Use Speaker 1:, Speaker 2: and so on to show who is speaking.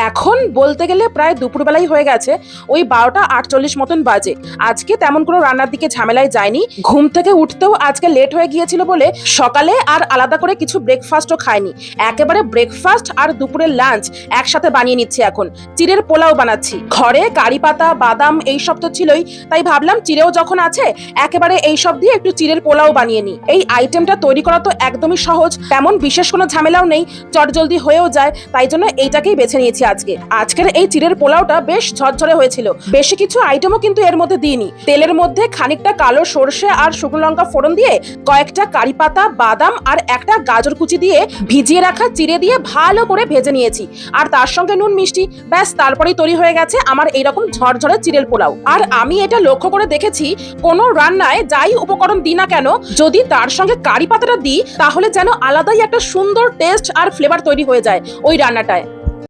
Speaker 1: এখন বলতে গেলে প্রায় দুপুরবেলাই হয়ে গেছে, ওই 12টা 48 মতন বাজে। আজকে তেমন কোনো রান্নার দিকে ঝামেলায় যায়নি। ঘুম থেকে উঠতেও আজকে লেট হয়ে গিয়েছিল বলে সকালে আর আলাদা করে কিছু ব্রেকফাস্টও খাইনি। একেবারে ব্রেকফাস্ট আর দুপুরের লাঞ্চ একসাথে বানিয়ে নিচ্ছি। এখন চিড়ের পোলাও বানাচ্ছি। ঘরে কারি পাতা, বাদাম এইসব তো ছিলই, তাই ভাবলাম চিড়েও যখন আছে একেবারে এইসব দিয়ে একটু চিড়ের পোলাও বানিয়ে নিই। এই আইটেমটা তৈরি করা তো একদমই সহজ, তেমন বিশেষ কোনো ঝামেলাও নেই, চটজলদি হয়েও যায়, তাই জন্য এইটাকেই বেছে নিয়েছি। আজকের এই চিড়ের পোলাওটা বেশ ঝরঝরে হয়েছিল। বেশি কিছু আইটেমও কিন্তু এর মধ্যে দিইনি। তেলের মধ্যে খানিকটা কালো সর্ষে আর শুকনো লঙ্কা ফোড়ন দিয়ে, কয়েকটা কারি পাতা, বাদাম আর একটা গাজর কুচি দিয়ে ভিজিয়ে রাখা চিড়ে দিয়ে ভালো করে ভেজে নিয়েছি। আর তার সঙ্গে নুন মিষ্টি, ব্যাস তারপরেই তৈরি হয়ে গেছে আমার এইরকম ঝরঝরে চিড়ের পোলাও। আর আমি এটা লক্ষ্য করে দেখেছি, কোনো রান্নায় যাই উপকরণ দিই না কেন, যদি তার সঙ্গে কারি পাতাটা দিই তাহলে যেন আলাদাই একটা সুন্দর টেস্ট আর ফ্লেভার তৈরি হয়ে যায় ওই রান্নাটায়।